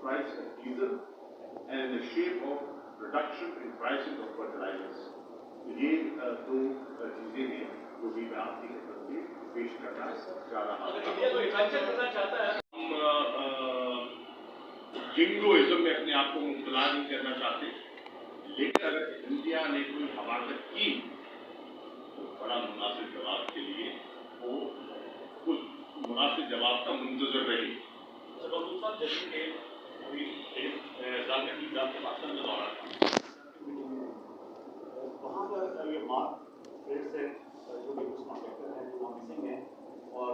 price of diesel and in the shape of reduction in prices of fertilizers. ये दो चीजें हैं जो भी मैं आपकी खिदमत में पेश करना चाह रहा हूँ। जिंगोइज्म में अपने आप को मुब्तला नहीं करना चाहते, लेकिन अगर इंडिया ने कोई हमाकत की तो बड़ा मुनासिब जवाब के लिए वो उस मुनासिब जवाब का मुंतजर रही। वहाँ पर ये मार्क रेट से जो भी कुछ कॉन्ट्रैक्टर हैं जो वहाँ मिसिंग हैं और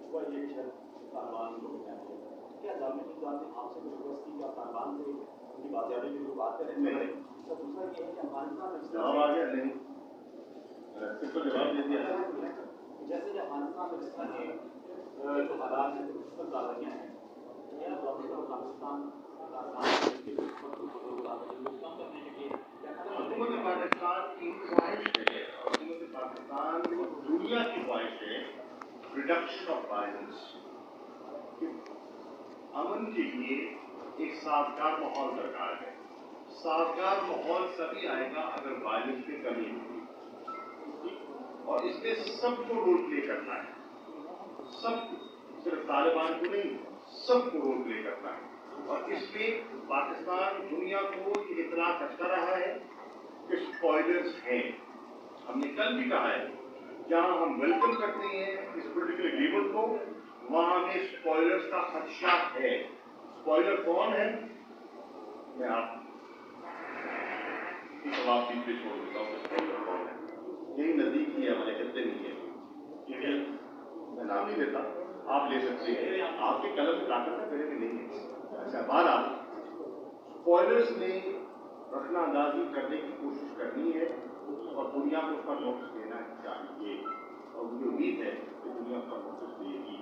हुआ ये तालिबान लोग हैं, क्या जानने की बात है आपसे रिक्वेस्ट की कि आप तालिबान से उनकी बातचीत की जो बात करें नहीं। तो दूसरा ये है कि अफगानिस्तान में जवाब आ गया नहीं, सिर्फ जवाब दे दिया। जैसे कि अफगानिस्तान में जिस तरह के जो हालात हैं जो मुश्किल हैं, क्या अफगानिस्तान हुकूमत पाकिस्तान की ख्वाहिश है, हुकूमत पाकिस्तान दुनिया की ख्वाहिश है रिडक्शन ऑफ वायलेंस। अमन के लिए एक साजगार माहौल दरकार है। साजगार माहौल तभी आएगा अगर वायलेंस में कमी होगी, और इसमें सबको रोल प्ले करना है, सब, सिर्फ तालिबान को नहीं, सबको रोल प्ले करना है। और इसमें पाकिस्तान दुनिया को ये इतला करता रहा है कि स्पॉयलर्स हैं। हमने कल भी कहा है, जहां हम वेलकम करते हैं इस पोलिटिकल एग्रीमेंट को, वहां में स्पॉयलर्स का खदशा है। स्पॉयलर कौन है? मैं आपकी जवाब पे छोड़ देता हूँ। स्पॉयलर कौन है? यही नजदीक ही है, हमारे खत्ते नहीं है, मैं नाम नहीं देता, आप ले सकते हैं, आपके कलम में ताकत है, मेरे में नहीं है। अच्छा, बात आप स्पॉयलर्स ने रखना अंदाजी करने की कोशिश करनी है और दुनिया को उसका नोटिस देना चाहिए, और मुझे उम्मीद है कि दुनिया उसका नोटिस देगी।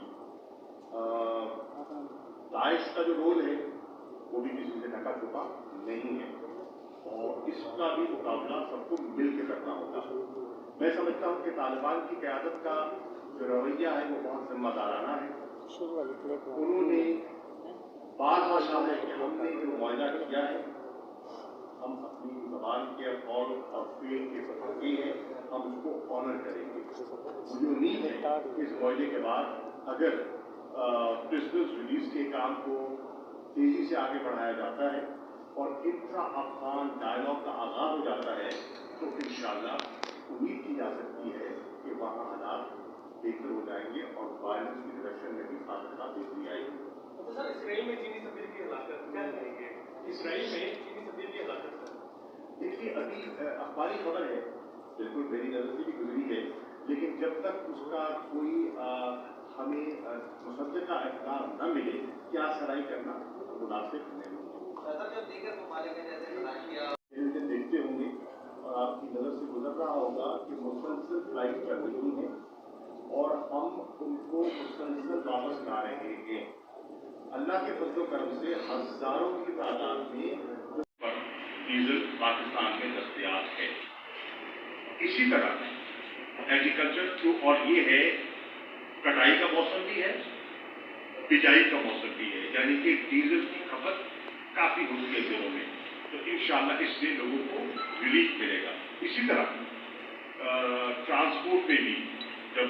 दाइश का जो रोल है वो भी किसी से ढका छुपा नहीं है, और इसका भी मुकाबला सबको मिल के करना होगा। मैं समझता हूँ कि तालिबान की क़यादत का जो रवैया है वो बहुत जिम्मेदाराना है। उन्होंने बात कहा है कि हमने जो मुआयना किया है, हम अपनी ज़बान के कौल और फेल के सफर हैं, हम उसको ऑनर करेंगे। मुझे उम्मीद है कि इस मुआयने के बाद अगर प्रिजनर्स रिलीज के काम को तेजी से आगे बढ़ाया जाता है और इंट्रा अफगान डायलॉग का आगाज हो जाता है, तो इंशाअल्लाह उम्मीद की जा सकती है कि वहाँ हालात बेहतर हो जाएंगे और वायलेंस की डायरेक्शन में भी साथ बेहतरी आएगी। तो सर, इसराइल में चीनी सफीर की हलाकत क्या करेंगे? इसराइल में चीनी सफीर की हलाकत, देखिए अभी अखबारी खबर है, बिल्कुल मेरी नजर से भी गुजरी है, लेकिन जब तक उसका कोई हमें मुसद्दक़ा इक़रार न मिले, क्या सराई करना मुनासिब नहीं है। देखते होंगे और आपकी नज़र से गुजर रहा होगा कि मुसलसल फ्लाइट चल रही है और हम उनको मुसलसल वापस ला रहे हैं। अल्लाह के फज़ल करम से हज़ारों की तादाद में डीजल पाकिस्तान में दस्तयाब है। इसी तरह एग्रीकल्चर जो, और ये है कटाई का मौसम भी है, बिजाई का मौसम भी है, यानी कि डीजल की खपत काफ़ी होती है दिनों में, तो इंशाअल्लाह इससे लोगों को रिलीफ मिलेगा। इसी तरह ट्रांसपोर्ट में भी जब